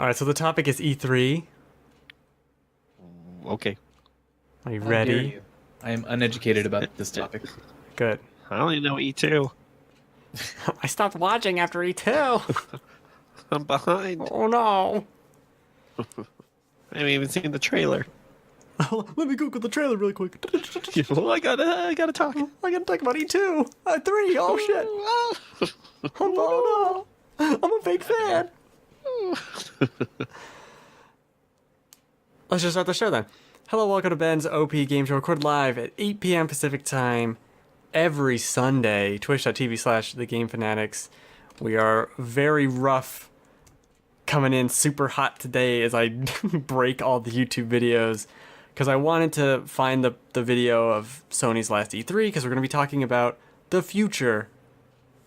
All right, so the topic is E3. Okay. Are you How dare ready? you. I am uneducated about this topic. Good. I only know E2. I stopped watching after E2. I'm behind. Oh no. I haven't even seen the trailer. Let me Google the trailer really quick. Well, I gotta talk. I gotta talk about E2. 3. Oh shit. Oh no. I'm a big fan. Let's just start the show then. Hello, welcome to Ben's OP Game Show, recorded live at 8 p.m. Pacific Time every Sunday, twitch.tv/TheGameFanatics. We are very rough coming in super hot today as I break all the YouTube videos because I wanted to find the video of Sony's last E3 because we're going to be talking about the future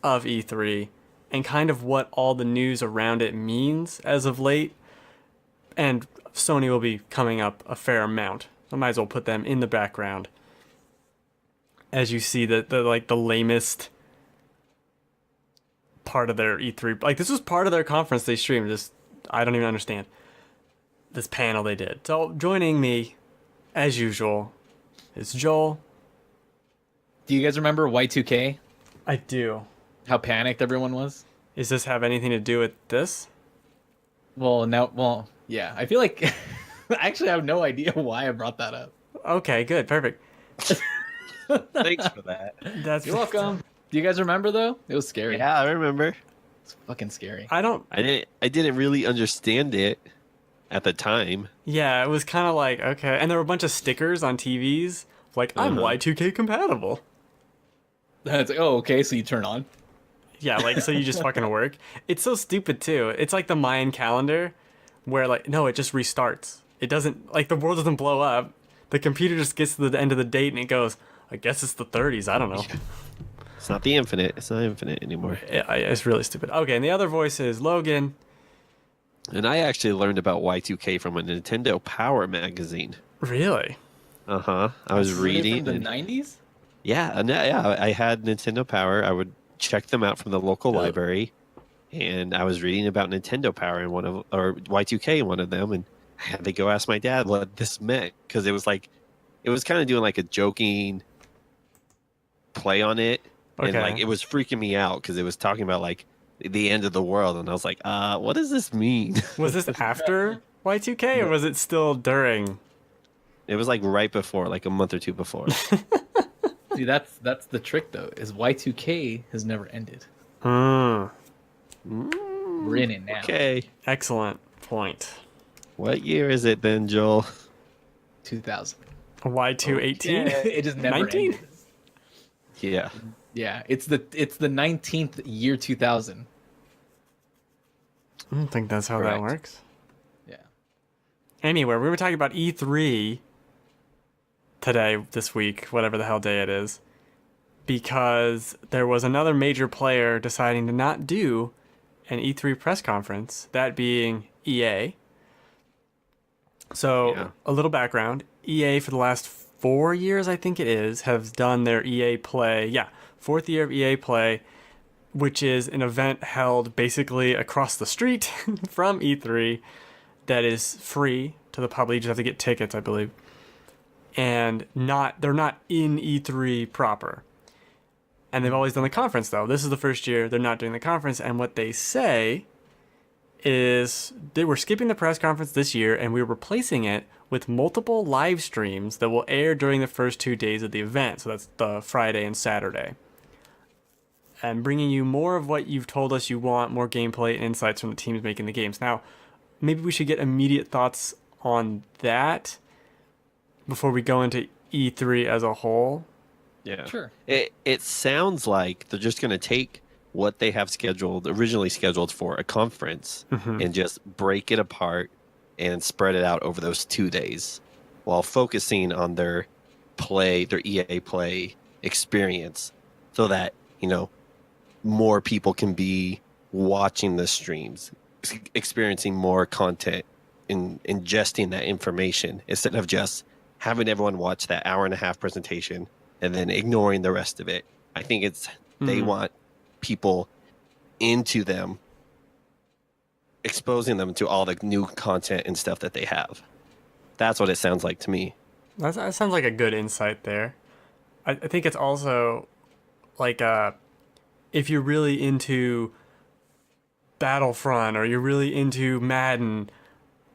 of E3 and kind of what all the news around it means as of late. And Sony will be coming up a fair amount. I might as well put them in the background. As you see the lamest part of their E3. Like, this was part of their conference they streamed. Just, I don't even understand this panel they did. So joining me, as usual, is Joel. Do you guys remember Y2K? I do. How panicked everyone was? Does this have anything to do with this? Yeah. I feel like I actually have no idea why I brought that up. Okay, good, perfect. Thanks for that. That's You're welcome. Do you guys remember though? It was scary. Yeah, I remember. It's fucking scary. I don't. I didn't really understand it at the time. Yeah, it was kind of like, okay. And there were a bunch of stickers on TVs, like, I'm Y2K compatible. It's like, oh, okay, so you turn on. Yeah, like, so you just fucking work. It's so stupid, too. It's like the Mayan calendar, where, like, no, it just restarts. It doesn't, like, the world doesn't blow up. The computer just gets to the end of the date and it goes, I guess it's the 30s, I don't know. It's not the infinite. It's not infinite anymore. It's really stupid. Okay, and the other voice is Logan. And I actually learned about Y2K from a Nintendo Power magazine. Really? Uh-huh. I was reading. From the 90s? Yeah, I had Nintendo Power. I would check them out from the local library, and I was reading about Nintendo Power in or Y2K in one of them, and I had to go ask my dad what this meant because it was kind of doing like a joking play on it, and like it was freaking me out because it was talking about like the end of the world, and I was like, what does this mean? Was this after Y2K or was it still during? It was like right before, like a month or two before. See, that's the trick though, is Y2K has never ended. Hmm. We're in it now. Okay. Excellent point. What year is it then, Joel? 2000. Y218? It just never 19? ended. Yeah. Yeah, it's the 19th year 2000. I don't think that's how that Correct. works. Yeah. Anyway, we were talking about E3 today, this week, whatever the hell day it is, because there was another major player deciding to not do an E3 press conference, that being EA. So, a little background. EA, for the last 4 years, I think it is, have done their EA Play. Yeah, 4th year of EA Play, which is an event held basically across the street from E3 that is free to the public. You just have to get tickets, I believe. And they're not in E3 proper. And they've always done the conference, though. This is the first year they're not doing the conference. And what they say is they were skipping the press conference this year, and we're replacing it with multiple live streams that will air during the first 2 days of the event. So that's the Friday and Saturday. And bringing you more of what you've told us you want, more gameplay and insights from the teams making the games. Now, maybe we should get immediate thoughts on that before we go into E3 as a whole. Yeah. Sure. It sounds like they're just going to take what they have originally scheduled for a conference, and just break it apart and spread it out over those 2 days while focusing on their EA Play experience so that, more people can be watching the streams, experiencing more content, and ingesting that information instead of just having everyone watch that hour-and-a-half presentation and then ignoring the rest of it. I think they want people into them exposing them to all the new content and stuff that they have. That's what it sounds like to me. That sounds like a good insight there. I think it's also like if you're really into Battlefront or you're really into Madden,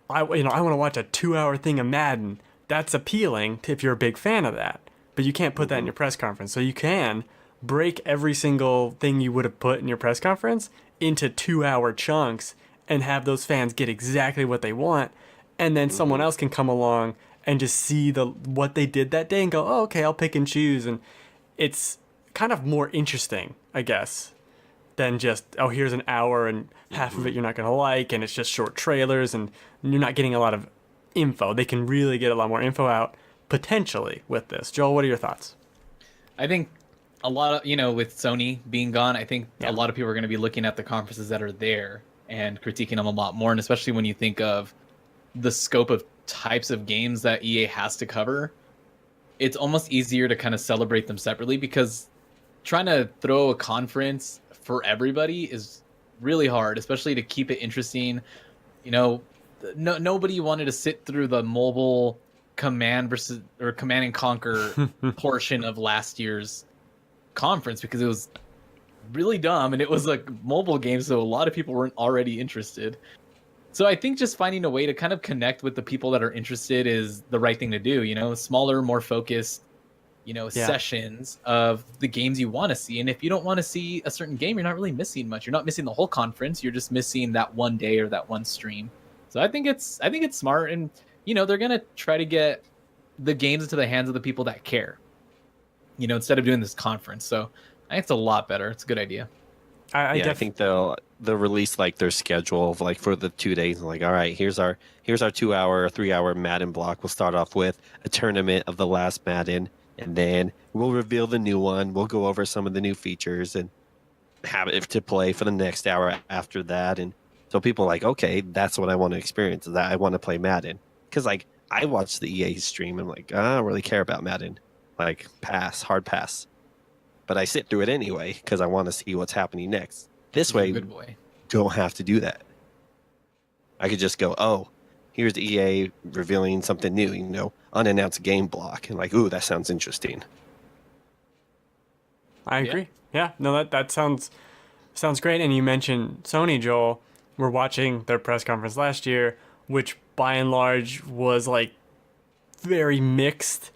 I want to watch a 2-hour thing of Madden. That's appealing if you're a big fan of that. But you can't put that in your press conference. So you can break every single thing you would have put in your press conference into 2-hour chunks and have those fans get exactly what they want. And then someone else can come along and just see what they did that day and go, oh, okay, I'll pick and choose. And it's kind of more interesting, I guess, than just, oh, here's an hour and half of it you're not going to like, and it's just short trailers and you're not getting a lot of info. They can really get a lot more info out potentially with this. Joel, what are your thoughts? I think a lot of, with Sony being gone, I think Yeah. a lot of people are going to be looking at the conferences that are there and critiquing them a lot more. And especially when you think of the scope of types of games that EA has to cover, it's almost easier to kind of celebrate them separately, because trying to throw a conference for everybody is really hard, especially to keep it interesting. Nobody wanted to sit through the mobile command and conquer portion of last year's conference, because it was really dumb and it was a mobile game, so a lot of people weren't already interested. So I think just finding a way to kind of connect with the people that are interested is the right thing to do. Smaller, more focused, sessions of the games you want to see. And if you don't want to see a certain game, you're not really missing much. You're not missing the whole conference. You're just missing that one day or that one stream. So I think it's smart, and they're gonna try to get the games into the hands of the people that care. Instead of doing this conference. So I think it's a lot better. It's a good idea. I think they'll release like their schedule of like for the 2 days. Like, all right, here's our 2-hour or 3-hour Madden block. We'll start off with a tournament of the last Madden, and then we'll reveal the new one. We'll go over some of the new features and have it to play for the next hour after that. And so people are like, okay, that's what I want to experience. Is that I want to play Madden, because like I watched the EA stream. I'm like, I don't really care about Madden. Like hard pass. But I sit through it anyway because I want to see what's happening next. This way, Good boy. Don't have to do that. I could just go, oh, here's EA revealing something new, unannounced game block. And like, ooh, that sounds interesting. I agree. Yeah, no, that sounds great. And you mentioned Sony, Joel. We're watching their press conference last year, which by and large was like very mixed,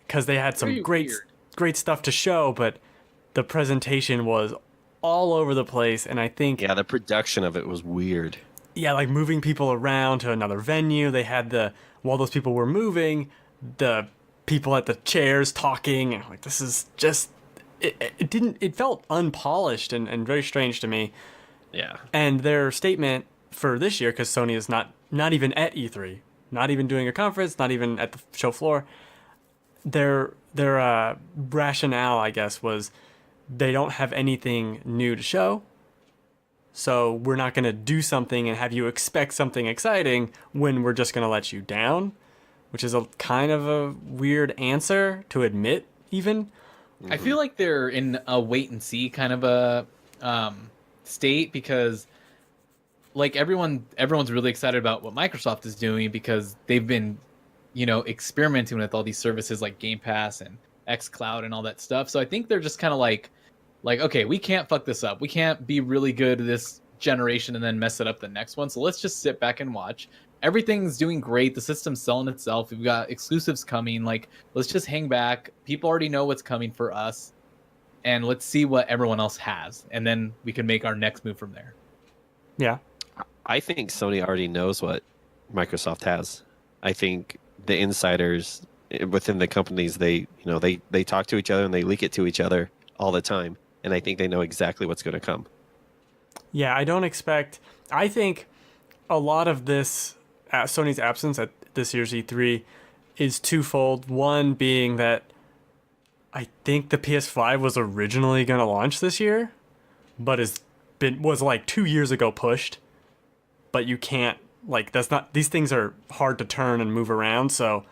because they had some great stuff to show, but the presentation was all over the place. And I think the production of it was weird. Yeah, like moving people around to another venue. They had while those people were moving, the people at the chairs talking, and like, this is just it felt unpolished and very strange to me. Yeah. And their statement for this year, because Sony is not even at E3, not even doing a conference, not even at the show floor, their rationale, I guess, was they don't have anything new to show, so we're not going to do something and have you expect something exciting when we're just going to let you down, which is a kind of a weird answer to admit even. I feel like they're in a wait and see kind of a state, because like everyone's really excited about what Microsoft is doing, because they've been experimenting with all these services like Game Pass and xCloud and all that stuff. So I think they're just kind of like, okay, we can't fuck this up. We can't be really good this generation and then mess it up the next one. So let's just sit back and watch. Everything's doing great. The system's selling itself. We've got exclusives coming. Like, let's just hang back. People already know what's coming for us, and let's see what everyone else has, and then we can make our next move from there. Yeah. I think Sony already knows what Microsoft has. I think the insiders within the companies, they talk to each other and they leak it to each other all the time. And I think they know exactly what's going to come. Yeah, I think a lot of this, Sony's absence at this year's E3 is twofold. One being that I think the PS5 was originally going to launch this year, but was like 2 years ago pushed. But you can't, these things are hard to turn and move around, so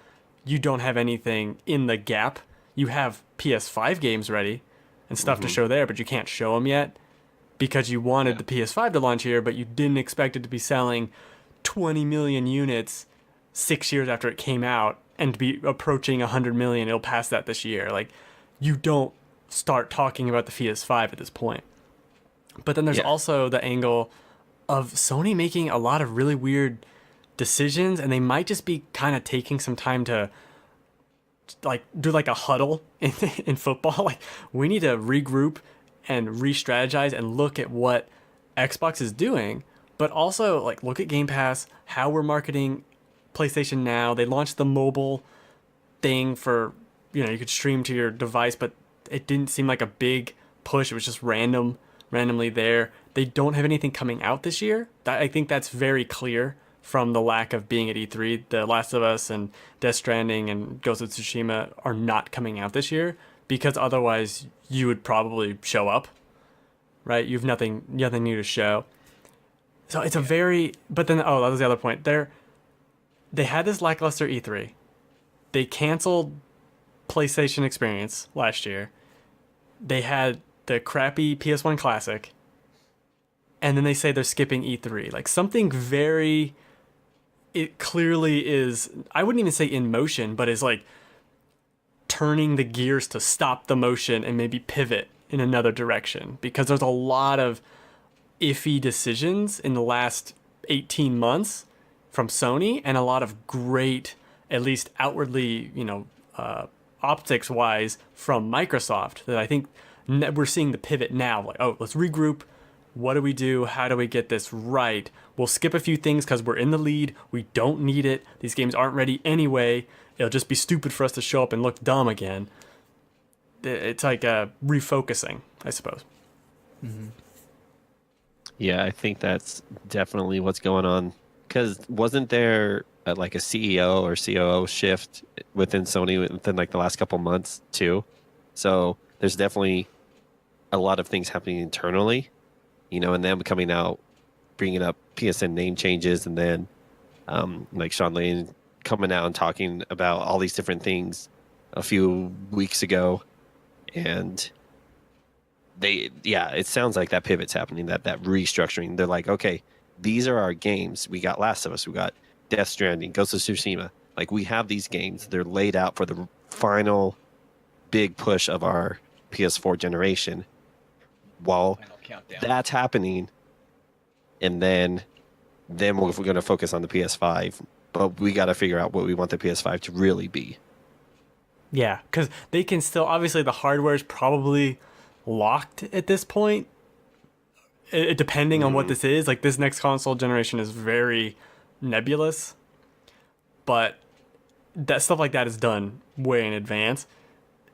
you don't have anything in the gap. You have PS5 games ready and stuff to show there, but you can't show them yet. because you wanted the PS5 to launch here, but you didn't expect it to be selling 20 million units 6 years after it came out and to be approaching 100 million. It'll pass that this year. Like, you don't start talking about the PS5 at this point. But then there's also the angle of Sony making a lot of really weird decisions, and they might just be kind of taking some time to like do like a huddle in football. Like, we need to regroup and re-strategize and look at what Xbox is doing, but also like look at Game Pass, how we're marketing PlayStation Now. They launched the mobile thing for, you could stream to your device, but it didn't seem like a big push. It was just randomly there. They don't have anything coming out this year. I think that's very clear from the lack of being at E3. The Last of Us and Death Stranding and Ghost of Tsushima are not coming out this year, because otherwise you would probably show up, right? You have nothing new to show. So it's but then, that was the other point. They had this lackluster E3. They canceled PlayStation Experience last year. They had the crappy PS1 Classic. And then they say they're skipping E3. Like, something it clearly is, I wouldn't even say in motion, but is like turning the gears to stop the motion and maybe pivot in another direction, because there's a lot of iffy decisions in the last 18 months from Sony, and a lot of great, at least outwardly, optics wise, from Microsoft, that I think we're seeing the pivot now. Like, let's regroup. What do we do? How do we get this right? We'll skip a few things because we're in the lead. We don't need it. These games aren't ready anyway. It'll just be stupid for us to show up and look dumb again. It's like refocusing, I suppose. Mm-hmm. Yeah, I think that's definitely what's going on. Because wasn't there like a CEO or COO shift within Sony within like the last couple months too? So there's definitely a lot of things happening internally, and them coming out, bringing up PSN name changes, and then like Sean Lane coming out and talking about all these different things a few weeks ago. And it sounds like that pivot's happening, that restructuring. They're like, okay, these are our games. We got Last of Us, we got Death Stranding, Ghost of Tsushima. Like, we have these games. They're laid out for the final big push of our PS4 generation. While that's happening, and then we're going to focus on the PS5, but we got to figure out what we want the PS5 to really be. Yeah, because they can still, obviously the hardware is probably locked at this point, depending on what this is. Like, this next console generation is very nebulous, but that stuff like that is done way in advance.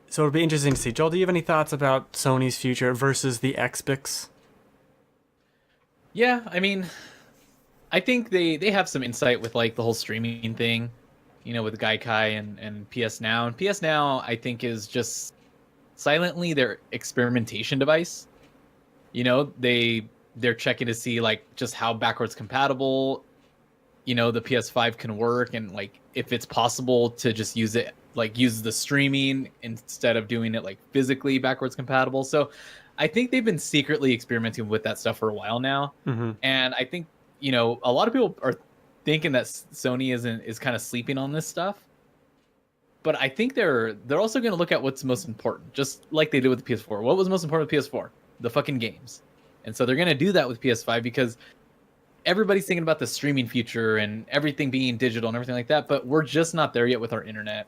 So it'll be interesting to see. Joel, do you have any thoughts about Sony's future versus the Xbox? Yeah, I mean, I think they have some insight with like the whole streaming thing, with Gaikai and PS Now. And PS Now, I think, is just silently their experimentation device. They're checking to see like just how backwards compatible, the PS5 can work, and like if it's possible to just use the streaming instead of doing it like physically backwards compatible. So I think they've been secretly experimenting with that stuff for a while now. Mm-hmm. And I think, a lot of people are thinking that Sony is kind of sleeping on this stuff. But I think they're also going to look at what's most important, just like they did with the PS4. What was most important with PS4? The fucking games. And so they're going to do that with PS5, because everybody's thinking about the streaming future and everything being digital and everything like that, but we're just not there yet with our internet.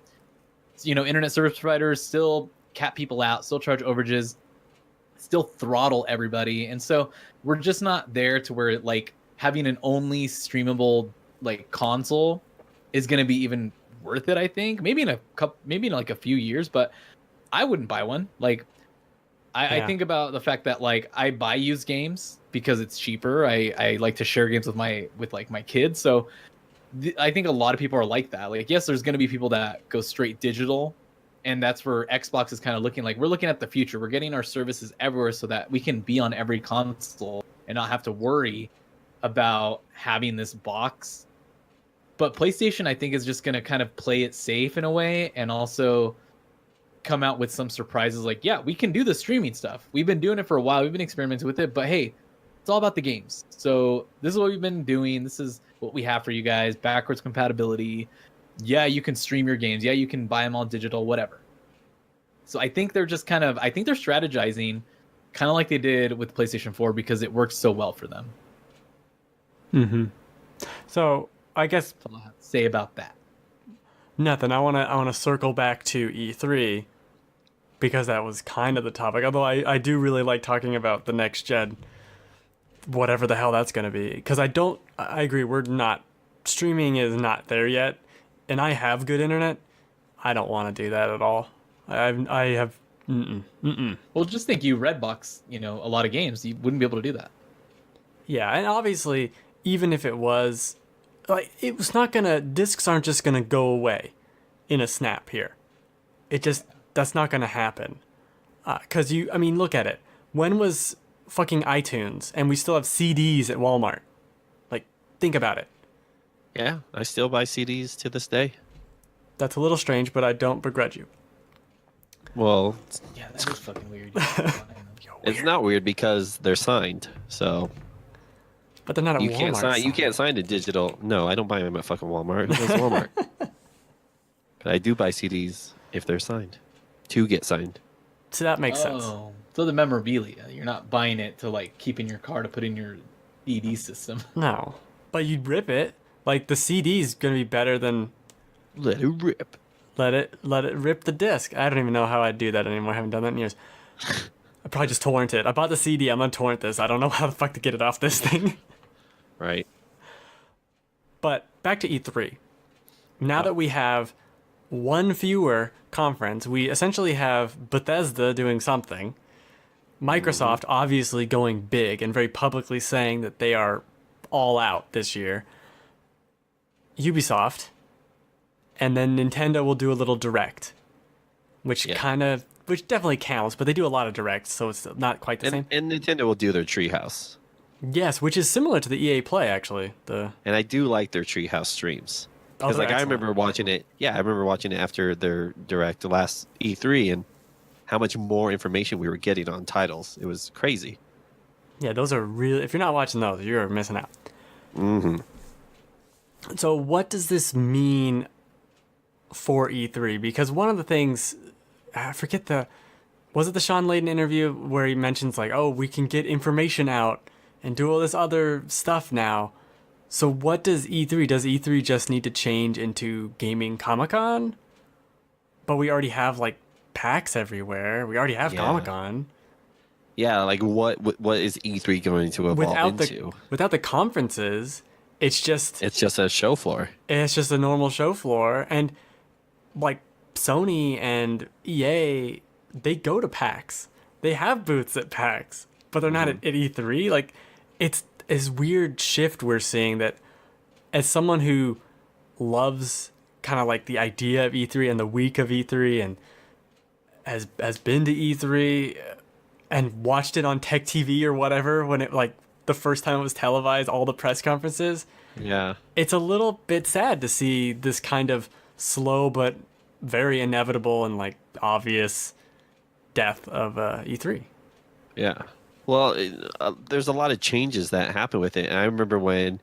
Internet service providers still cap people out, still charge overages, still throttle everybody. And so we're just not there to where like having an only streamable like console is going to be even worth it. I think maybe in like a few years, but I wouldn't buy one. Like I think about the fact that like I buy used games because it's cheaper. I like to share games with my kids. So I think a lot of people are like that. Like, yes, there's going to be people that go straight digital, and that's where Xbox is kind of looking like we're looking at the future. We're getting our services everywhere so that we can be on every console and not have to worry about having this box. But PlayStation, I think, is just going to kind of play it safe in a way, and also come out with some surprises like, yeah, we can do the streaming stuff. We've been doing it for a while. We've been experimenting with it, but hey, it's all about the games. So this is what we've been doing. This is what we have for you guys. Backwards compatibility. Yeah, you can stream your games. Yeah, you can buy them all digital, whatever. So I think they're just I think they're strategizing kind of like they did with PlayStation 4 because it worked so well for them. Mm-hmm. So I guess That's all I have to say about that. nothing. I wanna circle back to E3 because that was kind of the topic. Although I do really like talking about the next gen, whatever the hell that's gonna be. Because I agree, streaming is not there yet, and I have good internet. I don't want to do that at all. I have. Well, just think you Redbox, a lot of games. You wouldn't be able to do that. Yeah, and obviously, even if it was, it was not gonna. Discs aren't just gonna go away in a snap here. That's not gonna happen. Cause look at it. When was fucking iTunes, and we still have CDs at Walmart? Like, think about it. Yeah, I still buy CDs to this day. That's a little strange, but I don't begrudge you. Well, Yeah, that is fucking weird. it's not weird because they're signed, so But they're not at you Walmart. can't sign. You so- can't sign a digital. No, I don't buy them at fucking Walmart. It's Walmart. But I do buy CDs if they're signed, to get signed. So that makes sense. So the memorabilia, you're not buying it to keep in your car to put in your CD system. No, but you'd rip it. Like the CD's gonna be better than Let it rip. let it rip the disc. I don't even know how I'd do that anymore. I haven't done that in years. I probably just torrent it. I bought the CD. I'm gonna torrent this. I don't know how the fuck to get it off this thing. Right. But back to E3. Now that we have one fewer conference, we essentially have Bethesda doing something. Microsoft obviously going big and very publicly saying that they are all out this year. Ubisoft. And then Nintendo will do a little direct, which definitely counts, but they do a lot of directs, so it's not quite the same. And Nintendo will do their Treehouse. Yes, which is similar to the EA Play, actually. And I do like their Treehouse streams. Oh, Because they're I excellent. remember watching it. Yeah, I remember watching it after their direct, the last E3, and how much more information we were getting on titles. It was crazy. Yeah, those are really. If you're not watching those, you're missing out. Mm-hmm. So, what does this mean for E3? Because one of the things, I forget was it the Sean Layden interview where he mentions we can get information out and do all this other stuff now. So what does E3? Does E3 just need to change into Gaming Comic-Con? But we already have PAX everywhere. We already have Yeah. Comic-Con. Yeah, what is E3 going to evolve into? Without the conferences, it's just a show floor. it's just a normal show floor. And Sony and EA, they go to PAX. They have booths at PAX, but they're not at E3. It's this weird shift we're seeing that, as someone who loves kind of the idea of E3 and the week of E3 and has been to E3 and watched it on Tech TV or whatever when it the first time it was televised, all the press conferences. Yeah. It's a little bit sad to see this kind of slow but very inevitable and obvious death of E3. Yeah. Well, there's a lot of changes that happen with it. And I remember when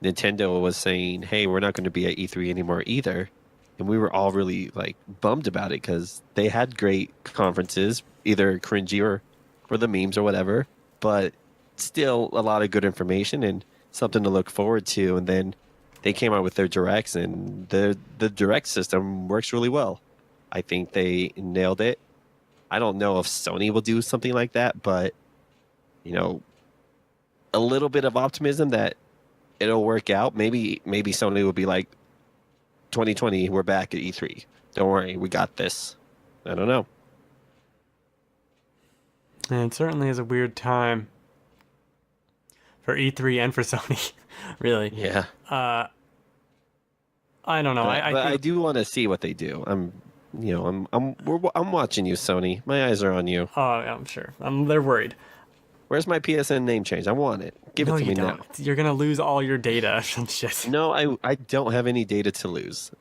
Nintendo was saying, hey, we're not going to be at E3 anymore either. And we were all really bummed about it because they had great conferences, either cringy or for the memes or whatever, but still a lot of good information and something to look forward to. And then they came out with their directs, and the direct system works really well. I think they nailed it. I don't know if Sony will do something like that, but a little bit of optimism that it'll work out. Maybe Sony will be 2020, we're back at E3. Don't worry, we got this. I don't know. And it certainly is a weird time for E3 and for Sony, really. Yeah. I don't know. But I think, do want to see what they do. I'm watching you, Sony. My eyes are on you. Oh, I'm sure. They're worried. Where's my PSN name change? I want it. Give it to me now. You're gonna lose all your data from shit. No, I don't have any data to lose.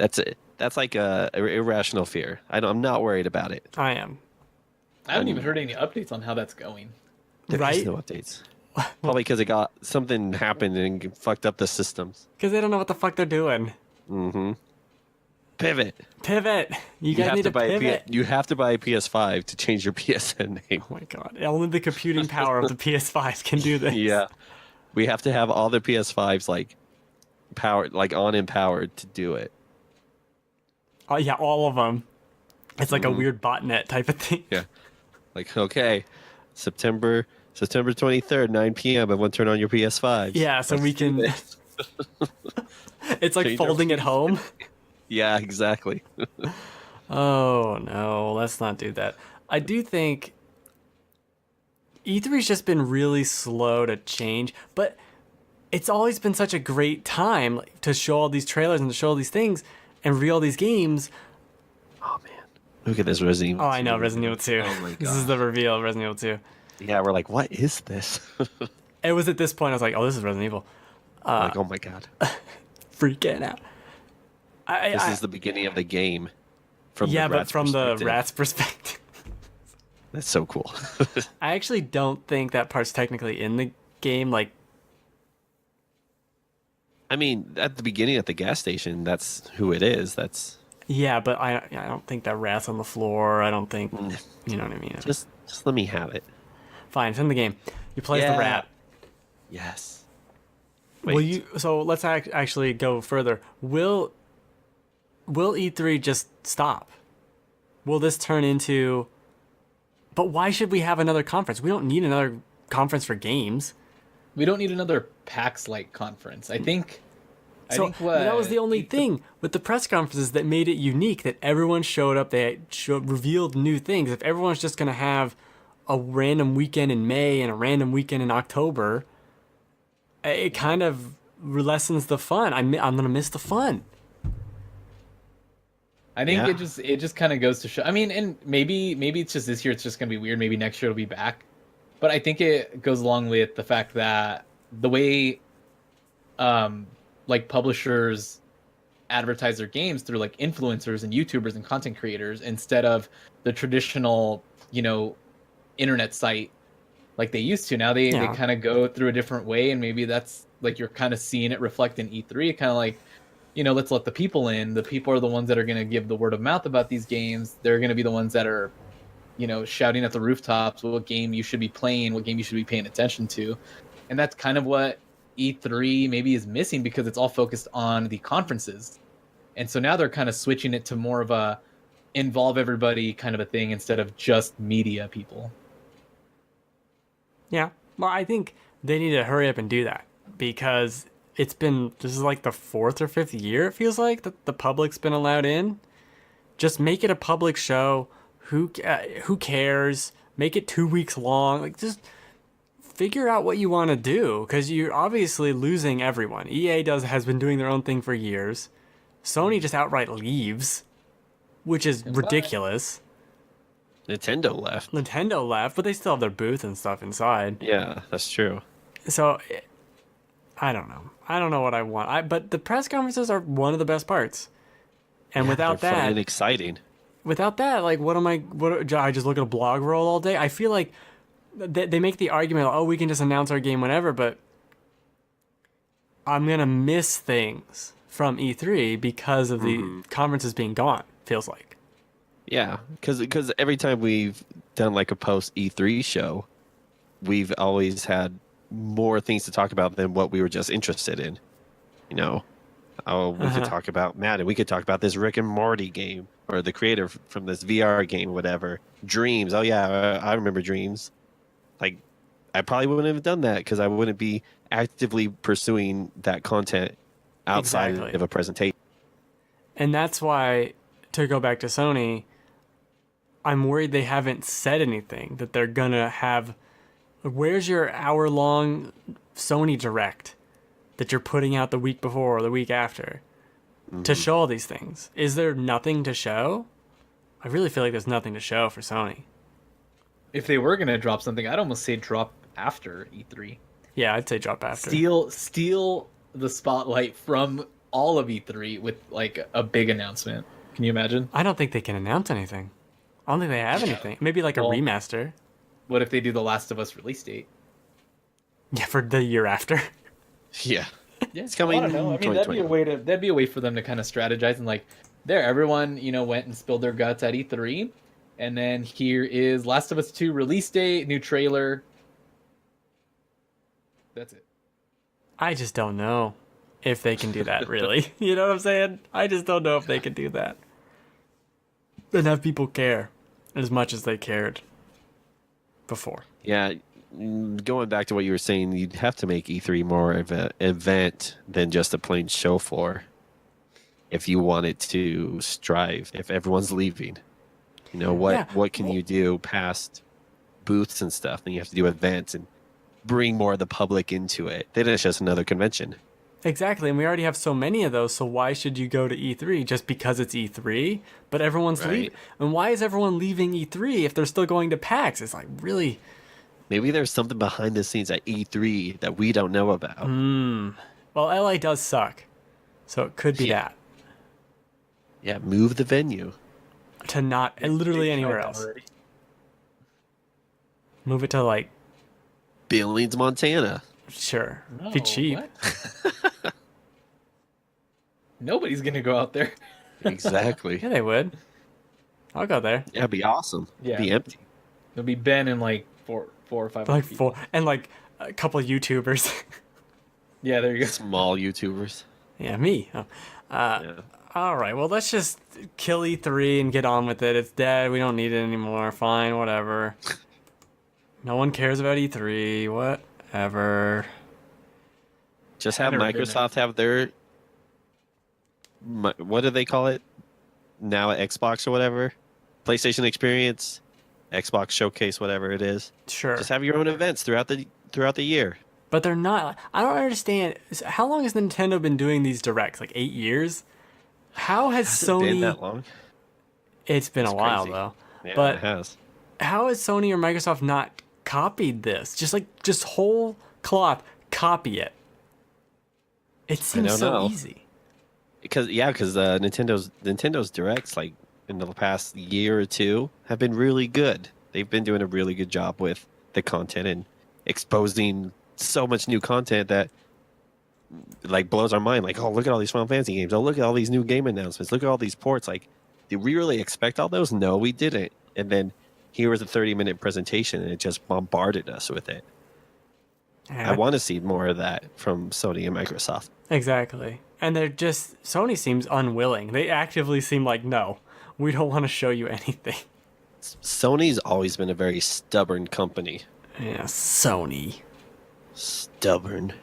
That's it. That's like a irrational fear. I'm not worried about it. I am. I haven't even heard any updates on how that's going. There is Right? no updates. Probably because something happened and fucked up the systems. Because they don't know what the fuck they're doing. Mm-hmm. Pivot. Pivot. You guys need to pivot. You have to buy a PS5 to change your PSN name. Oh my god. Only the computing power of the PS5 can do this. Yeah. We have to have all the PS5s like powered, like on and powered to do it. Oh yeah, all of them. It's like a weird botnet type of thing. Yeah. Like, okay, September 23rd, 9 p.m. Everyone turn on your PS5. Yeah, so we can. It's like Change our folding at home. Yeah, exactly. Oh no, let's not do that. I do think E3's just been really slow to change, but it's always been such a great time to show all these trailers and to show all these things and reveal all these games. Oh man, look at this Resident Evil. Oh, I know, Resident Evil 2. Oh my god. This is the reveal of Resident Evil 2. Yeah, we're like, what is this? It was at this point I was like, oh, this is Resident Evil. Like, oh my god. Freaking out. This is the beginning of the game. From yeah, the but rat's from the perspective. rat's perspective. That's so cool. I actually don't think that part's technically in the game. Like, I mean, at the beginning at the gas station, that's who it is. That's yeah, but I don't think that rat's on the floor. I don't think, you know what I mean. just let me have it. Fine, it's in the game. You play as the Yeah. rat. Yes. Will you? So let's actually go further. Will E3 just stop? Will this turn into? But why should we have another conference? We don't need another conference for games. We don't need another PAX-like conference. I think That was the only thing with the press conferences that made it unique. That everyone showed up. They revealed new things. If everyone's just gonna have a random weekend in May and a random weekend in October, it kind of lessens the fun. I'm gonna miss the fun. I think Yeah. it just kind of goes to show. I mean, and maybe it's just this year. It's just gonna be weird. Maybe next year it'll be back. But I think it goes along with the fact that the way, like publishers advertise their games through like influencers and YouTubers and content creators instead of the traditional, internet site like they used to. Now they kind of go through a different way, and maybe that's like you're kind of seeing it reflect in E3, kind of like, let's let the people in. The people are the ones that are going to give the word of mouth about these games. They're going to be the ones that are, shouting at the rooftops what game you should be playing, what game you should be paying attention to. And that's kind of what E3 maybe is missing, because it's all focused on the conferences. And so now they're kind of switching it to more of a involve everybody kind of a thing instead of just media people. Yeah. Well, I think they need to hurry up and do that, because this is like the 4th or 5th year, it feels like, that the public's been allowed in. Just make it a public show. Who cares? Make it 2 weeks long. Like, just figure out what you want to do, because you're obviously losing everyone. EA has been doing their own thing for years. Sony just outright leaves, which is ridiculous. Nintendo left. But they still have their booth and stuff inside. Yeah, that's true. So, I don't know. I don't know what I want. But the press conferences are one of the best parts. And without They're fun that, and exciting. like, I just look at a blog roll all day? I feel like they make the argument, oh, we can just announce our game whenever, but I'm going to miss things from E3 because of the conferences being gone, feels like. Yeah, because every time we've done like a post E3 show, we've always had more things to talk about than what we were just interested in. We could talk about Madden. We could talk about this Rick and Morty game, or the creator from this VR game, whatever. Dreams. Oh yeah, I remember Dreams. Like, I probably wouldn't have done that because I wouldn't be actively pursuing that content outside Exactly. of a presentation. And that's why, to go back to Sony, I'm worried they haven't said anything that they're going to have. Where's your hour-long Sony Direct that you're putting out the week before or the week after to show all these things? Is there nothing to show? I really feel like there's nothing to show for Sony. If they were going to drop something, I'd almost say drop after E3. Yeah, I'd say drop after. Steal the spotlight from all of E3 with like a big announcement. Can you imagine? I don't think they can announce anything. I don't think they have anything. Maybe like a Well- remaster. What if they do the Last of Us release date? Yeah, for the year after. Yeah. Yeah, It's coming I don't know. I mean, that'd be a way for them to kind of strategize and like, there, everyone went and spilled their guts at E3, and then here is Last of Us 2 release date, new trailer. That's it. I just don't know if they can do that, really. You know what I'm saying? I just don't know if they can do that. And have people care as much as they cared before. Yeah. Going back to what you were saying, you'd have to make E3 more of an event than just a plain show floor if you wanted to strive, if everyone's leaving. You know, what can you do past booths and stuff? And you have to do events and bring more of the public into it. Then it's just another convention. Exactly, and we already have so many of those, so why should you go to E3 just because it's E3? But everyone's Right. leaving. And why is everyone leaving E3 if they're still going to PAX? It's like, really? Maybe there's something behind the scenes at E3 that we don't know about. Well, LA does suck. So it could be Yeah. that. Yeah, move the venue. To not, and literally They anywhere tried that else. already. Move it to, like, Billings, Montana. sure. No, be cheap. what? Nobody's gonna go out there. Exactly. Yeah, they would. I'll go there. Yeah, it'd be awesome. Yeah. It'd be empty. It'll be Ben and like four or five. Like people. four, and like a couple of YouTubers. Yeah, there you go. Small YouTubers. Yeah, me. Oh. Yeah. All right, well, let's just kill E3 and get on with it. It's dead. We don't need it anymore. Fine, whatever. No one cares about E3. Whatever. Just have never been Microsoft have their what do they call it now? Xbox or whatever, PlayStation Experience, Xbox Showcase, whatever it is. Sure. Just have your own events throughout the year. But they're not. I don't understand. How long has Nintendo been doing these directs? Like 8 years? How has Has it Sony. been that long? It's been a while, crazy. though. Yeah, But it has. how has Sony or Microsoft not copied this? Just whole cloth, copy it. It seems don't so know. easy. Because Nintendo's directs like in the past year or two have been really good. They've been doing a really good job with the content and exposing so much new content that like blows our mind. Like, oh, look at all these Final Fantasy games. Oh, look at all these new game announcements. Look at all these ports. Like, did we really expect all those? No, we didn't. And then here was a 30-minute presentation, and it just bombarded us with it. I want to see more of that from Sony and Microsoft. Exactly. And Sony seems unwilling. They actively seem like, no, we don't want to show you anything. Sony's always been a very stubborn company. Yeah, Sony. Stubborn.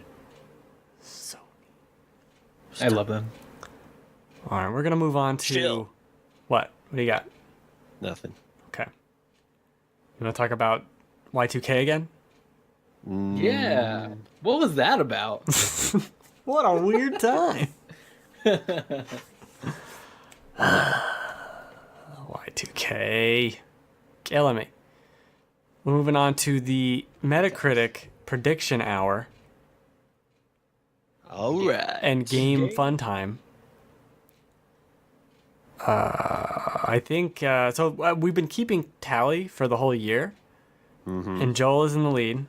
I love them. All right, we're going to move on to... Chill. What? What do you got? Nothing. Okay. You want to talk about Y2K again? Yeah. What was that about? What a weird time. Y2K. Killing me. We're moving on to the Metacritic prediction hour All right. and game fun time. I think so. We've been keeping tally for the whole year, and Joel is in the lead,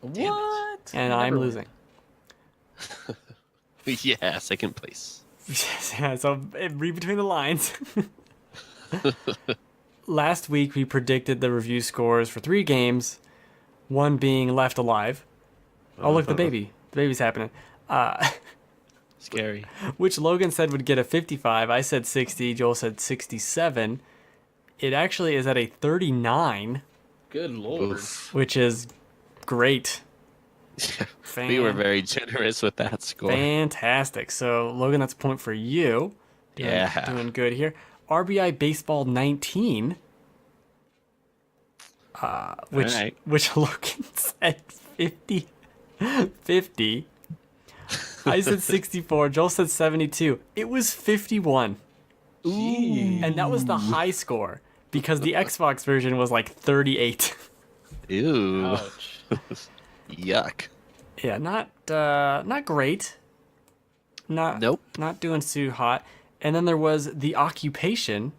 What? and I'm losing. Yeah, second place. Yeah, so read between the lines. Last week we predicted the review scores for 3 games, one being Left Alive. Oh look, the baby's happening. Scary. Which Logan said would get a 55. I said 60. Joel said 67. It actually is at a 39, Good lord. Oof. which is great. We were very generous with that score. Fantastic. So, Logan, that's a point for you. Doing good here. RBI Baseball 19. Which Alright. Logan said 50. 50. I said 64. Joel said 72. It was 51. Jeez. And that was the high score because the Xbox version was like 38. Ew. Ouch. Yuck. Yeah, not great. Nope. Not doing too hot. And then there was The Occupation.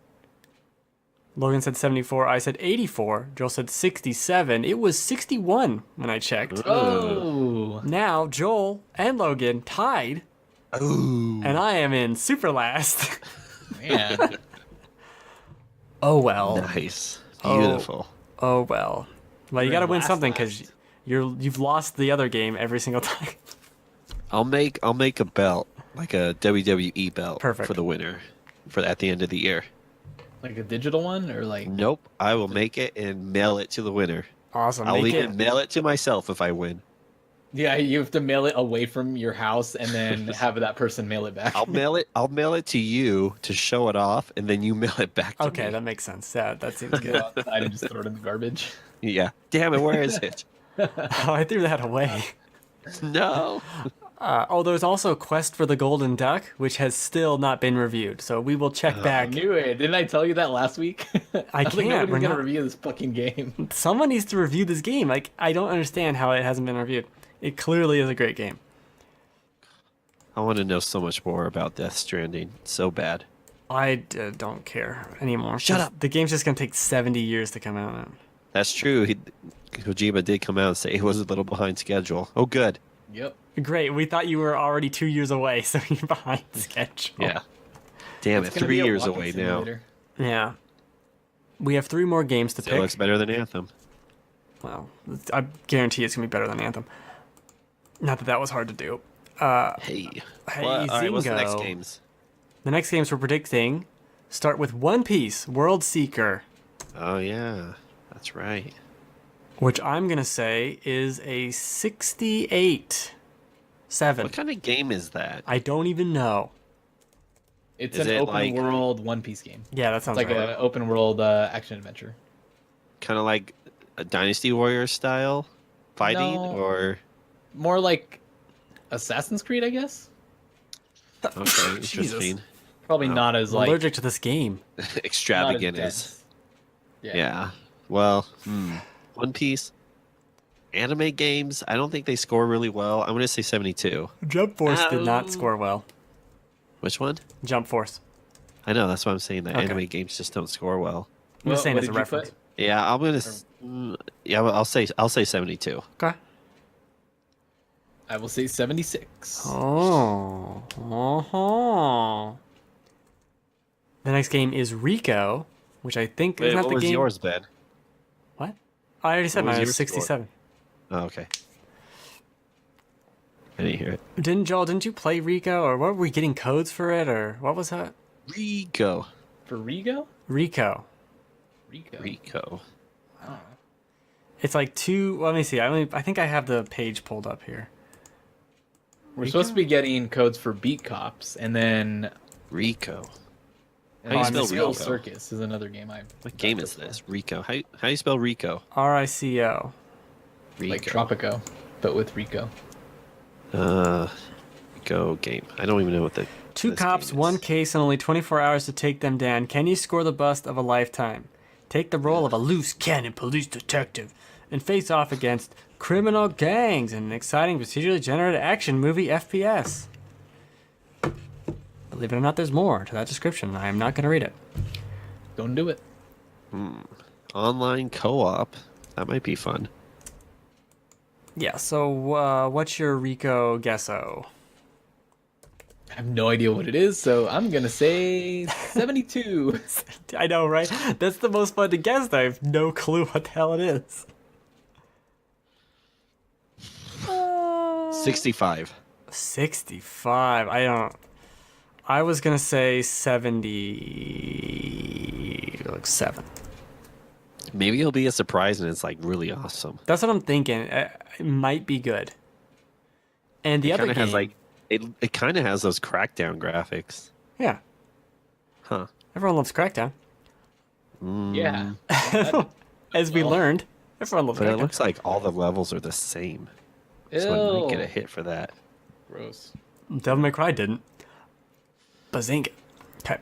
Logan said 74. I said 84. Joel said 67. It was 61 when I checked. Oh. Now Joel and Logan tied. Ooh. And I am in super last. Man. Oh well. Nice. Beautiful. Oh well. Well, you We're got to in win last something last. because you've lost the other game every single time. I'll make a belt, like a WWE belt Perfect. for the winner at the end of the year. Like a digital one or like Nope. I will make it and mail it to the winner. Awesome. I'll Make even it. mail it to myself if I win. yeah, you have to mail it away from your house and then have that person mail it back. I'll mail it to you to show it off, and then you mail it back to Okay, me. that makes sense. Yeah, that seems Go good. outside and just throw it in the garbage. Yeah. Damn it, where is it? Oh, I threw that away. No. There's also Quest for the Golden Duck, which has still not been reviewed. So we will check I back. knew it. Didn't I tell you that last week? I was like, can't. nobody's We're gonna not- review this fucking game. Someone needs to review this game. Like, I don't understand how it hasn't been reviewed. It clearly is a great game. I want to know so much more about Death Stranding. So bad. I don't care anymore. Shut 'Cause up. The game's just gonna take 70 years to come out. That's true. Kojima did come out and say he was a little behind schedule. Oh, good. Yep. Great. We thought you were already 2 years away, so you're behind schedule. Yeah. Damn It's it, gonna 3 be a years walking away simulator. Yeah. We have 3 more games to now. Still pick. looks better than Anthem. Well, I guarantee it's gonna be better than Anthem. Not that that was hard to do. Hey. Hey, All right, what's the next Zingo. games? The next games we're predicting start with One Piece World Seeker, Oh, yeah. That's right. which I'm gonna say is a 68. 7. What kind of game is that? I don't even know. It's Is an it open like- world One Piece game. Yeah, that sounds It's like right. an open world action adventure. Kind of like a Dynasty Warriors style fighting, No. or More like Assassin's Creed, I guess. okay, interesting. Probably not as like Allergic to this game. not as Extravagant is. dense. Yeah. Well, One Piece anime games. I don't think they score really well. I'm gonna say 72. Jump Force did not Oh. score well. Which one? Jump Force. I know that's what I'm saying. That Okay. anime games just don't score well. I'm just saying what as a did you reference. put? Yeah, I'm gonna. Yeah, I'll say 72. Okay. I will say 76. Oh. Oh. The next game is Rico, which I think Wait, is not what the was game. yours, Ben? What? I already said What was mine your was score? 67. Oh, okay. I didn't hear it. Didn't you play Rico, or what were we getting codes for it, or what was that? Rico. For Rigo? Rico. Rico. Oh. It's like 2. Let me see. I think I have the page pulled up here. We're supposed to be getting codes for Beat Cops, and then Rico. and How you then spell Skill Rico? Circus is another game I What game is this? Rico. How do you spell Rico? RICO. Rico. like Tropico, but with Rico. Rico game. I don't even know what the. 2 this cops, game is. 1 case, and only 24 hours to take them down. Can you score the bust of a lifetime? Take the role of a loose cannon police detective and face off against criminal gangs in an exciting procedurally generated action movie FPS. Believe it or not, there's more to that description. I am not going to read it. Don't do it. Online co-op. That might be fun. Yeah, so what's your Rico guesso? I have no idea what it is, so I'm gonna say 72. I know, right? That's the most fun to guess. I have no clue what the hell it is. 65. 65. I was gonna say 70. Like 7. Maybe it'll be a surprise and it's like really awesome. That's what I'm thinking. It might be good. And the It other kind of game, has like it kind of has those Crackdown graphics. yeah, Huh. everyone loves Crackdown. Yeah. As we Well. learned, everyone loves But it Crackdown. looks like all the levels are the same. So I might get a Ew. hit for that. Gross. Devil May Cry didn't. Bazinga. Okay.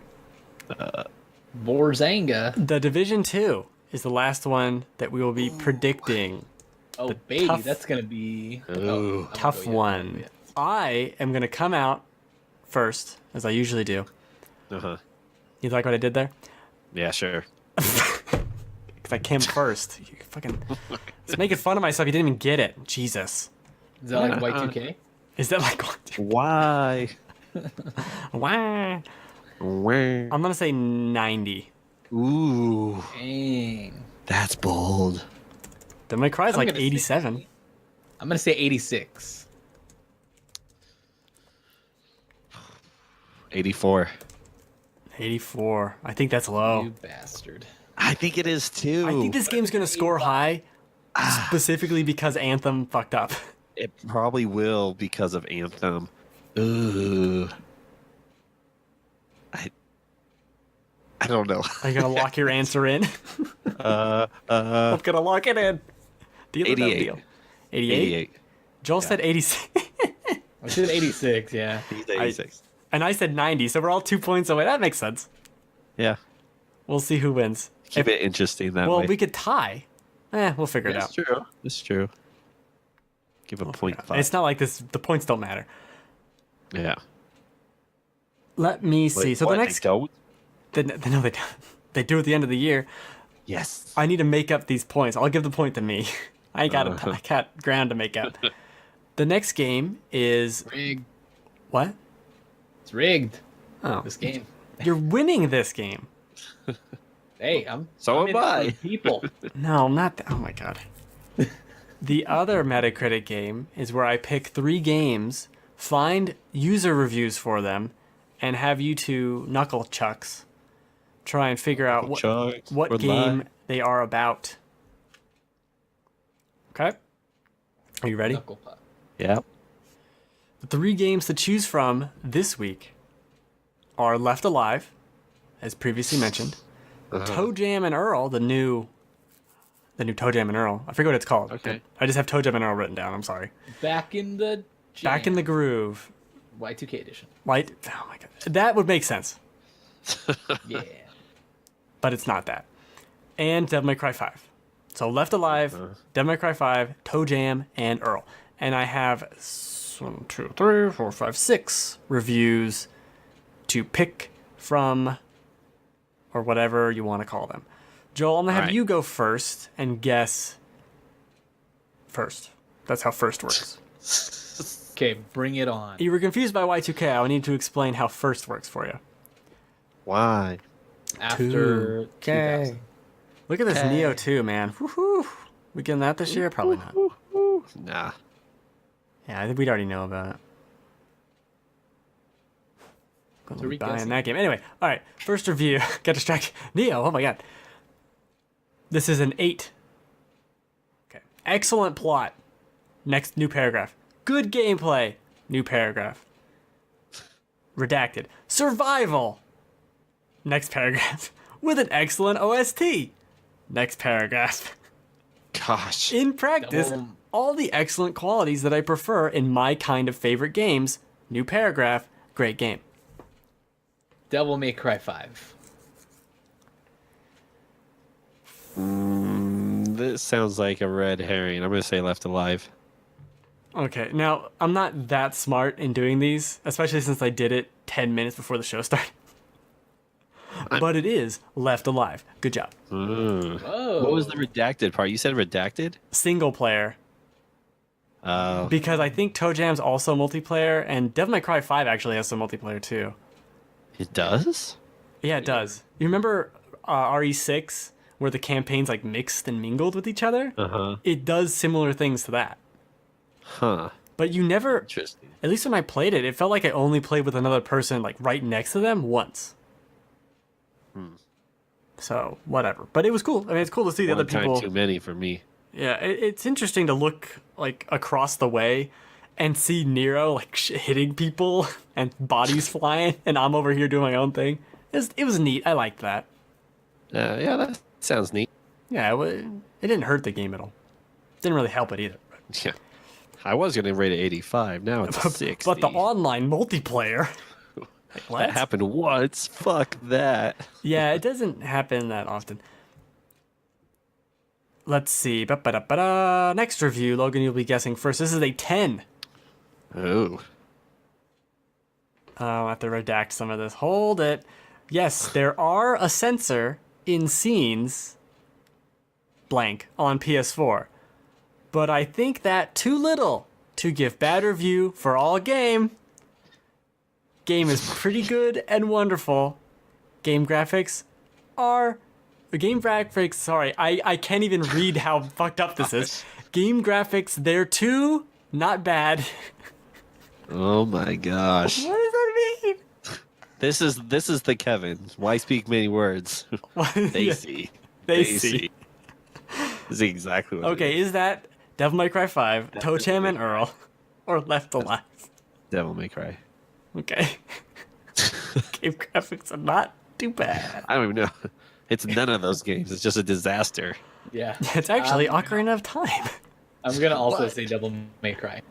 Borzanga. The Division 2 is the last one that we will be predicting. Oh, The baby, tough- Oh, that's gonna be I won't Tough go yet. one. I am going to come out first, as I usually do. Uh-huh. You like what I did there? Yeah, sure. Because I came first. You fucking... It's making fun of myself. You didn't even get it. Jesus. Is that like Y2K? Is that like... Why? Wah. Where? I'm going to say 90. Ooh, Dang. that's bold. Devil May Cry is I'm like gonna say- 87. I'm gonna say 86. 84. 84. I think that's low. You bastard. I think it is too. I think this game's going to score high specifically because Anthem fucked up. It probably will because of Anthem. Ooh. I don't know. Are you going to lock your answer in? I'm going to lock it in. Deal or no 88. deal? 88? 88. Joel said 86. I said 86, yeah. He's 86. And I said 90, so we're all 2 points away. That makes sense. Yeah. We'll see who wins. Keep it interesting that Well, way. we could tie. We'll figure it out. That's true. That's true. Give a point five. It's not like this. The points don't matter. Yeah. Let me see. Wait, So what, the next... they don't? No, they don't. They do at the end of the year. Yes. I need to make up these points. I'll give the point to me. I got ground to make up. The next game is... Rigged. What? It's rigged. Oh. This game. You're winning this game. Hey, So I'm am in it I. for the people. No, not that. Oh my god. The other Metacritic game is where I pick 3 games, find user reviews for them, and have you two knuckle chucks try and figure out what game they are about. Okay? Are you ready? Knuckle puck. Yeah. The 3 games to choose from this week are Left Alive, as previously mentioned, Toe Jam and Earl, the new Toe Jam and Earl. I forget what it's called. Okay. I just have Toe Jam and Earl written down. I'm sorry. Back in the jam. Back in the Groove. Y2K edition. Light. Oh my god. That would make sense, Yeah. but it's not that. And Devil May Cry 5. So Left Alive, Devil May Cry 5, Toe Jam, and Earl. And I have 1, 2, 3, 4, 5, 6 reviews to pick from, or whatever you want to call them. Joel, I'm going to have Alright. you go first and guess first. That's how first works. Okay, bring it on. You were confused by Y2K. I need to explain how first works for you. Why? After 2000. Look at this Okay. Neo 2, man. Woohoo! We getting that this year? Probably not. Nah. Yeah, I think we'd already know about it. Gonna So be buying re-guessing. that game. Anyway, all right. First review. Got distracted. Neo. Oh my god. This is an 8. Okay. Excellent plot. Next new paragraph. Good gameplay. New paragraph. Redacted. Survival. Next paragraph. With an excellent OST. Next paragraph. Gosh. In practice, Double- all the excellent qualities that I prefer in my kind of favorite games. New paragraph. Great game. Devil May Cry 5. This sounds like a red herring. I'm going to say Left Alive. Okay, now I'm not that smart in doing these, especially since I did it 10 minutes before the show started. But it is Left Alive. Good job. Whoa. What was the redacted part? You said redacted? Single player, because I think Toe Jam's also multiplayer, and Devil May Cry 5 actually has some multiplayer too. It does? Yeah, it does. You remember RE6, where the campaigns like mixed and mingled with each other? Uh-huh. It does similar things to that. Huh. But you never, Interesting. at least when I played it, it felt like I only played with another person like right next to them once. So, whatever. But it was cool. I mean, it's cool to see the other One time people. too many for me. Yeah, it's interesting to look like across the way and see Nero like hitting people and bodies flying, and I'm over here doing my own thing. It was neat. I liked that. Yeah, that sounds neat. Yeah, it didn't hurt the game at all. Didn't really help it either. Yeah. I was going to rate it 85. Now it's 60. But the online multiplayer. Like, what? That happened once. Fuck that. Yeah, it doesn't happen that often. Let's see. Ba-ba-da-ba-da. Next review, Logan, you'll be guessing first. This is a 10. Oh. I'll have to redact some of this. Hold it. Yes, there are a censor in scenes blank on PS4. But I think that too little to give bad review for all game. Game is pretty good and wonderful. Game graphics, sorry, I can't even read how fucked up this is. Game graphics, they're too not bad. Oh my gosh. What does that mean? This is the Kevin. Why speak many words? They see. They see. This is exactly what Okay, it is. is that Devil May Cry 5, Toe Jam and Earl, or Left Alive? Devil May Cry. Okay. Game graphics are not too bad. I don't even know. It's none of those games. It's just a disaster. Yeah. It's actually Ocarina of Time. I'm gonna also What? say Devil May Cry.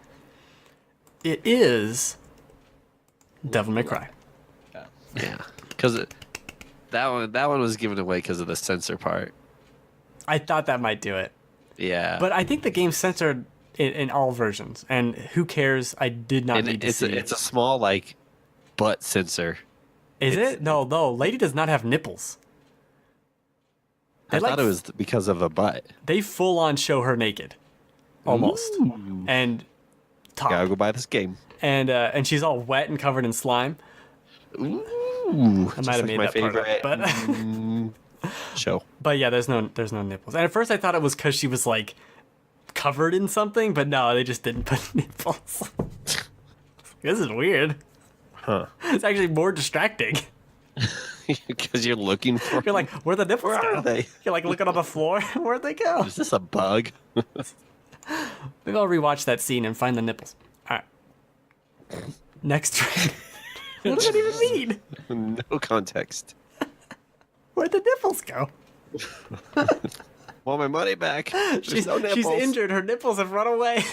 It is Devil May Cry. Yeah, because that one was given away because of the censor part. I thought that might do it. Yeah, But I think the game's censored in all versions, and who cares? I did not and need to it's see it's a small like butt censor. Is it? No, Lady does not have nipples. I thought it was because of a butt. They full on show her naked, almost, Ooh. and top, Gotta go buy this game. and she's all wet and covered in slime. Ooh, I might have made my that part up, favorite but show. but yeah, there's no nipples. And at first I thought it was because she was like covered in something, but no, they just didn't put nipples. This is weird. Huh? It's actually more distracting. Because you're looking for. You're like, where'd the nipples Where go? are they? You're like looking on the floor. Where'd they go? Is this a bug? Maybe I'll rewatch that scene and find the nipples. All right. Next track. What does that even mean? No context. Where'd the nipples go? Want my money back? There's She's no nipples. injured. Her nipples have run away.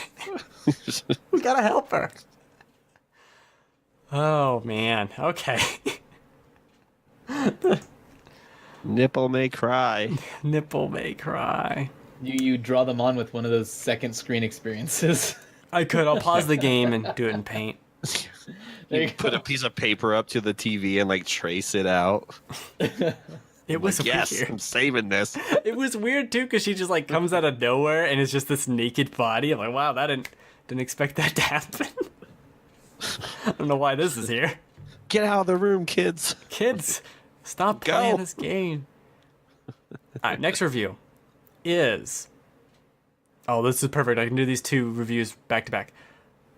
We gotta help her. Oh man. Okay. Nipple may cry. Nipple may cry. You draw them on with one of those second screen experiences. I could. I'll pause the game and do it in paint. There You you put go. a piece of paper up to the TV and like trace it out. It was Like, yes, weird. I'm saving this. It was weird too because she just like comes out of nowhere and it's just this naked body. I'm like, wow, that didn't expect that to happen. I don't know why this is here. Get out of the room, kids. Kids, stop Go. playing this game. All right, next review is. Oh, this is perfect. I can do these two reviews back to back.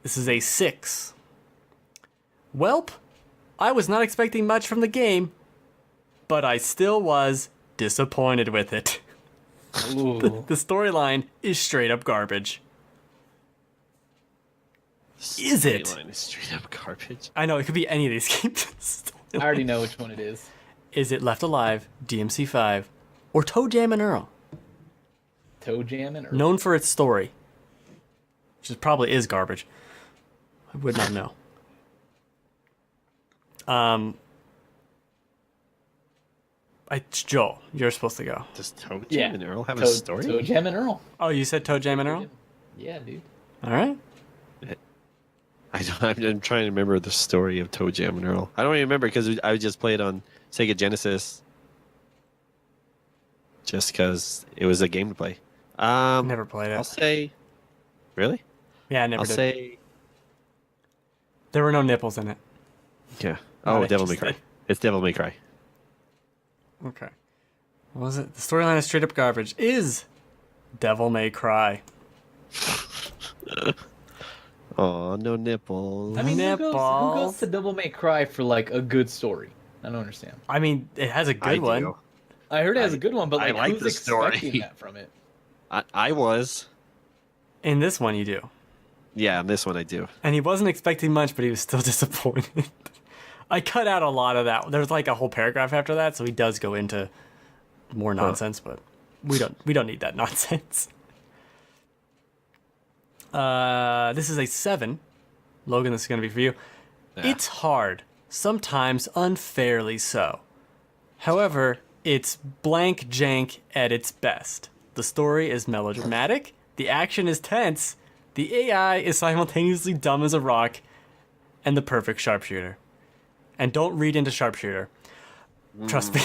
This is a 6. Welp, I was not expecting much from the game, but I still was disappointed with it. Ooh. The storyline is straight up garbage. Is it? Storyline is straight up garbage. I know, it could be any of these games. I already know which one it is. Is it Left Alive, DMC5, or Toe Jam and Earl? Toe Jam and Earl. Known for its story, which probably is garbage. I would not know. Joel, you're supposed to go. Does Toe Jam Yeah. and Earl have a Toe story? Jam and Earl. Oh, you said Toe Jam and Earl? Yeah, dude. All right. I'm trying to remember the story of Toe Jam and Earl. I don't even remember because I just played on Sega Genesis. Just because it was a game to play. Never played it. I'll say. Really? Yeah, I never I'll did. say. There were no nipples in it. Yeah. Not Oh, Devil May Cry. interested. It's Devil May Cry. Okay. What was it? The storyline is straight up garbage. Is Devil May Cry. Oh, no nipples. I mean, who Nipples. goes to Devil May Cry for like a good story? I don't understand. I mean, it has a I good one. do. I heard it has a good one, but I like, like who's the story. expecting that from it? I was. In this one, you do. Yeah, in this one I do. And he wasn't expecting much, but he was still disappointed. I cut out a lot of that. There's like a whole paragraph after that, so he does go into more nonsense, but we don't need that nonsense. This is a 7. Logan, this is gonna be for you. Yeah. It's hard, sometimes unfairly so. However, it's blank jank at its best. The story is melodramatic, the action is tense, the AI is simultaneously dumb as a rock, and the perfect sharpshooter. And don't read into Sharpshooter. Trust me,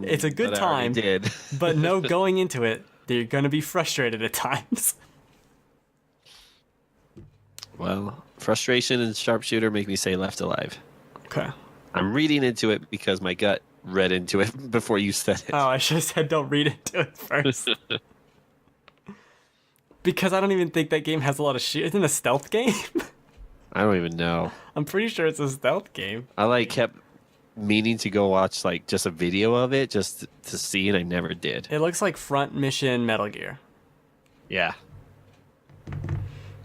it's a good But I already time. did. But no, going into it, you're gonna be frustrated at times. Well, frustration and Sharpshooter make me say Left Alive. Okay. I'm reading into it because my gut read into it before you said it. Oh, I should have said don't read into it first. Because I don't even think that game has a lot of shoot. Isn't it a stealth game? I don't even know. I'm pretty sure it's a stealth game. I like kept meaning to go watch like just a video of it just to see, and I never did. It looks like Front Mission Metal Gear. Yeah.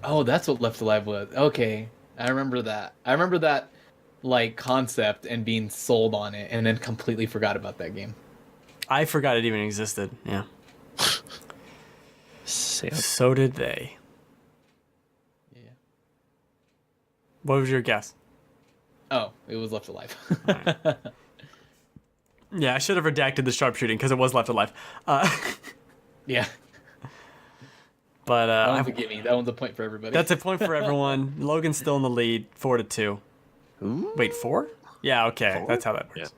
Oh, that's what Left Alive was. Okay, I remember that. I remember that like concept and being sold on it, and then completely forgot about that game. I forgot it even existed. Yeah. Sam. So did they. Yeah. What was your guess? Oh, it was Left Alive. Yeah, I should have redacted the sharpshooting because it was Left Alive. Yeah. But That one's a gimme. That one's a point for everybody. that's a point for everyone. Logan's still in the lead, 4-2. Ooh. Wait, 4? Yeah, okay. 4? That's how that works.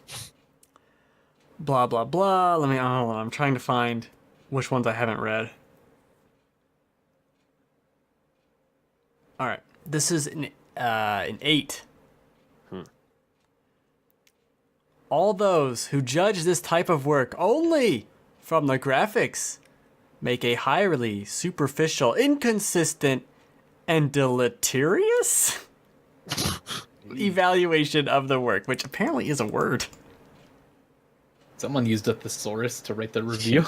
Yeah. Blah, blah, blah. Hold on. I'm trying to find which ones I haven't read. All right. This is an 8. All those who judge this type of work only from the graphics make a highly superficial, inconsistent, and deleterious evaluation of the work, which apparently is a word. Someone used a thesaurus to write the review.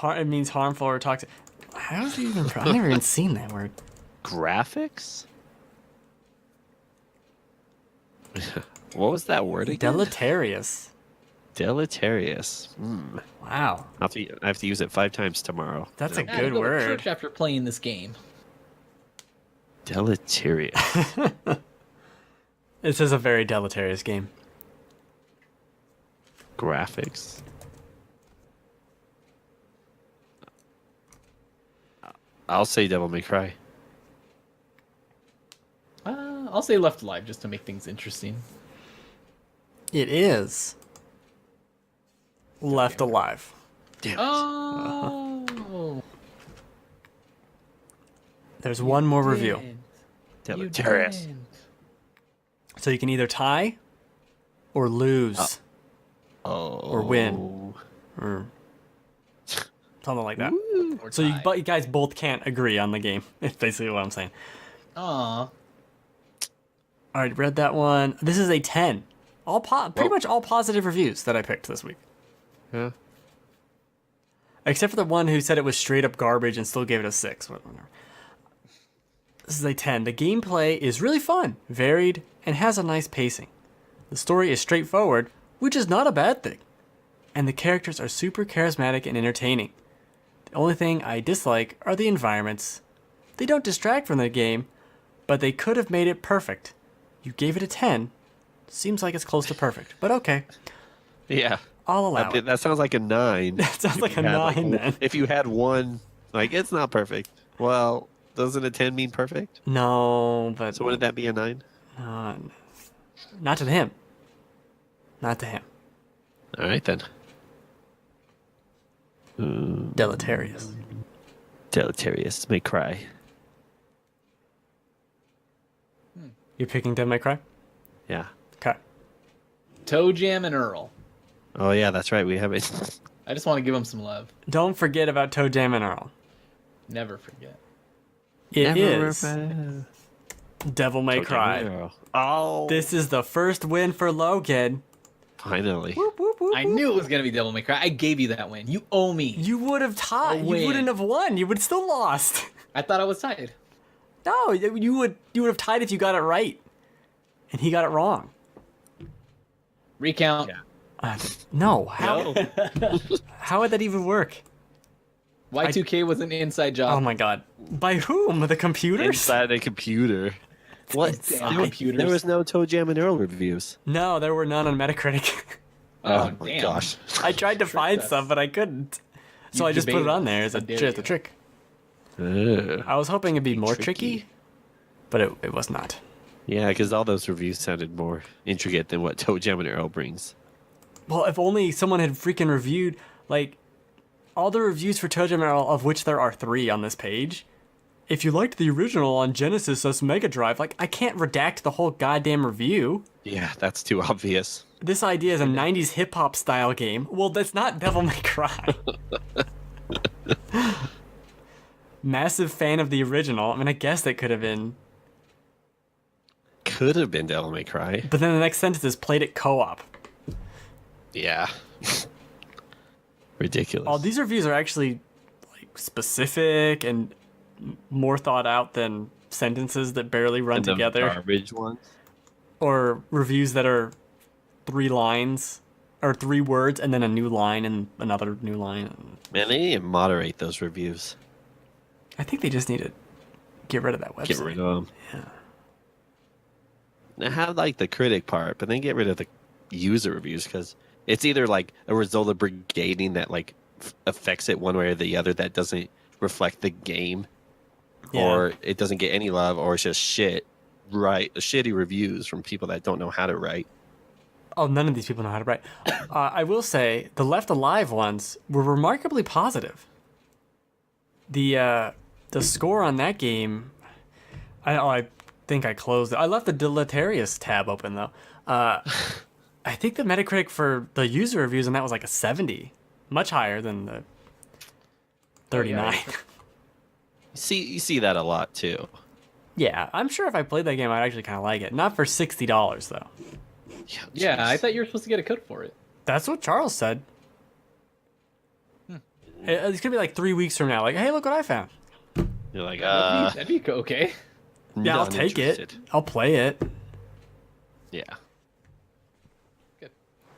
It means harmful or toxic. How does it even? I've never even seen that word. Graphics? What was that word again? Deleterious. Deleterious. Wow, I have to use it 5 times tomorrow. that's a Yeah, good you go to word. church after playing this game. Deleterious. This is a very deleterious game. Graphics. I'll say Devil May Cry. I'll say Left Alive just to make things interesting. It is Left Alive. Damn it. Oh. There's one more review. Deleterious. So you can either tie or lose or win or something like that. So but you guys both can't agree on the game. It's basically what I'm saying. Aw. All right, read that one. This is a 10. Pretty much all positive reviews that I picked this week. Yeah. Except for the one who said it was straight up garbage and still gave it a 6. Whatever. This is a 10. The gameplay is really fun, varied, and has a nice pacing. The story is straightforward, which is not a bad thing. And the characters are super charismatic and entertaining. The only thing I dislike are the environments. They don't distract from the game, but they could have made it perfect. You gave it a 10. Seems like it's close to perfect, but okay. Yeah. I'll allow it. That sounds like a 9. That sounds like a You had, 9 then. If you had one, like, it's not perfect. Well, doesn't a 10 mean perfect? No, but So wouldn't that be a 9? not to him. Not to him. All right, then. Deleterious. Deleterious. May cry. You're picking Devil May Cry? Yeah. Okay. Toe Jam and Earl. Oh, yeah, that's right. We have it. I just want to give them some love. Don't forget about Toe Jam and Earl. Never forget. It is Devil May Cry. Oh. This is the first win for Logan. Finally. Whoop, whoop, whoop, I whoop. knew it was going to be Devil May Cry. I gave you that win. You owe me. You would have tied. A You win. wouldn't have won. You would have still lost. I thought I was tied. No, you would have tied if you got it right. And he got it wrong. Recount. Yeah. No. How? How would that even work? Y2K was an inside Oh job. my god. By whom? The computers? Inside a computer. What? Damn computers. There was no Toe Jam and Earl reviews. No, there were none on Metacritic. Oh, my damn. gosh. I tried to find us. some, but I couldn't. So You I just put it debated on there as us. a, How dare just a you. trick. Ugh. I was hoping it'd be more Tricky. tricky, but it was not. Yeah, because all those reviews sounded more intricate than what Toe Jam and Earl brings. Well, if only someone had freaking reviewed, like, all the reviews for Toe Jam Earl, of which there are 3 on this page. If you liked the original on Genesis as Mega Drive, like, I can't redact the whole goddamn review. Yeah, that's too obvious. This idea is a 90s hip-hop style game. Well, that's not Devil May Cry. Massive fan of the original. I mean, I guess that could have been. Could have been Devil May Cry. But then the next sentence is played it co-op. Yeah. Ridiculous. All these reviews are actually like specific and more thought out than sentences that barely run And the together. garbage ones. Or reviews that are 3 lines or 3 words and then a new line and another new line. Man, they need to moderate those reviews. I think they just need to get rid of that website. Get rid of them. Yeah. Now have like the critic part, but then get rid of the user reviews because it's either like a result of brigading that like affects it one way or the other that doesn't reflect the game, Yeah. or it doesn't get any love, or it's just shit. Right, shitty reviews from people that don't know how to write. Oh, none of these people know how to write. I will say the Left Alive ones were remarkably positive. The score on that game, I think I closed it. I left the Deleterious tab open though. I think the Metacritic for the user reviews on that was like a 70, much higher than the 39. You see that a lot too. Yeah, I'm sure if I played that game, I'd actually kind of like it. Not for $60 though. Yeah, jeez. I thought you were supposed to get a code for it. That's what Charles said. It's gonna be like 3 weeks from now. Like, hey, look what I found. You're like, That'd be okay. Yeah, I'll not take interested. it. I'll play it. Yeah. Good.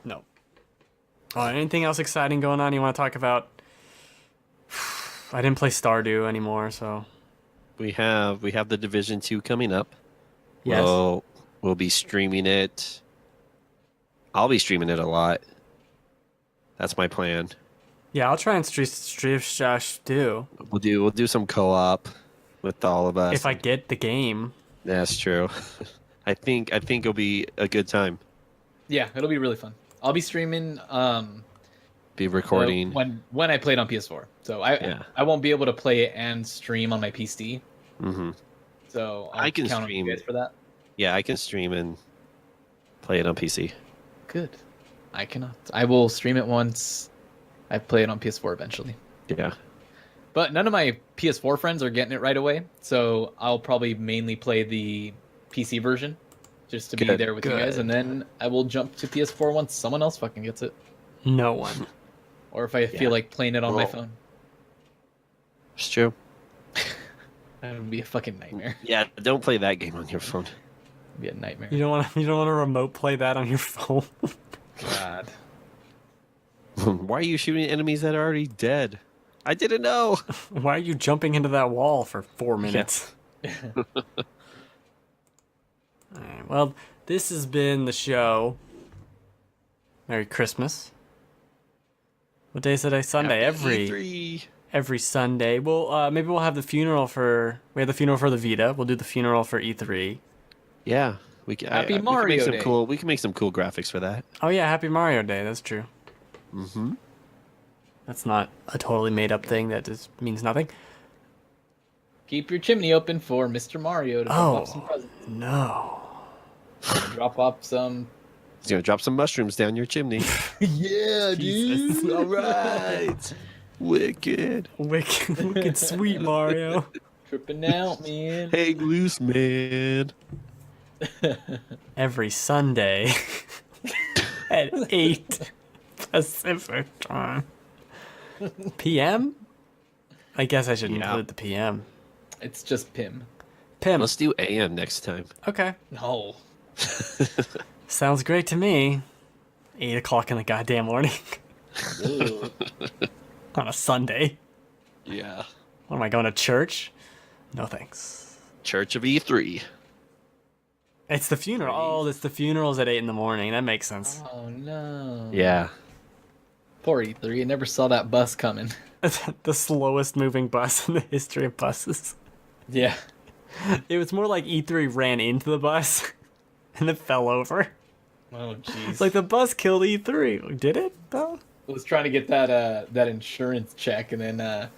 No. Anything else exciting going on you want to talk about? I didn't play Stardew anymore, so. We have the Division 2 coming up. Yes. We'll be streaming it. I'll be streaming it a lot. That's my plan. Yeah, I'll try and stream too. We'll do some co-op with all of us. If I get the game. That's true. I think it'll be a good time. Yeah, it'll be really fun. I'll be streaming Be recording. when I play it on PS4. So I won't be able to play it and stream on my PC. Mm-hmm. So I can count on you stream guys for that. Yeah, I can stream and play it on PC. Good. I cannot. I will stream it once I play it on PS4 eventually. Yeah. But none of my PS4 friends are getting it right away, so I'll probably mainly play the PC version just to be Good, there with you guys, and then I will jump to PS4 once someone else fucking gets it. No one. Or if I feel like playing it on my Well- phone. It's true. That would be a fucking nightmare. Yeah, don't play that game on your phone. It'd be a nightmare. You don't want to remote play that on your phone. God. Why are you shooting enemies that are already dead? I didn't know. Why are you jumping into that wall for 4 minutes? Alright, well, this has been the show. Merry Christmas. What day is today? Sunday. Every Sunday. Well, maybe we'll have the funeral for. We have the funeral for the Vita. We'll do the funeral for E3. Yeah, we can. Happy we can Mario make some Day. cool. We can make some cool graphics for that. Oh yeah, Happy Mario Day. That's true. Mm-hmm. That's not a totally made up thing that just means nothing. Keep your chimney open for Mr. Mario to drop off some presents. No. Drop off some. He's gonna drop some mushrooms down your chimney. Yeah, Jesus. All right. Wicked. Wicked sweet Mario. Tripping out, man. Hang loose, man. Every Sunday at 8 Pacific time. PM? I guess I should Yeah. include the PM. It's just Pim. Pim. Let's do AM next time. Okay. No. Sounds great to me. 8 o'clock in the goddamn morning Ugh. on a Sunday. Yeah. What am I going to church? No thanks. Church of E3. It's the funeral. Oh, it's the funeral's at 8 in the morning. That makes sense. Oh no. Yeah. Poor E3. I never saw that bus coming. The slowest moving bus in the history of buses. Yeah. It was more like E3 ran into the bus and it fell over. Oh jeez. It's like the bus killed E3. Did it though? Was trying to get that insurance check, and then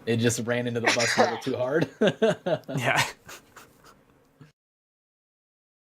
it just ran into the bus a little too hard. Yeah.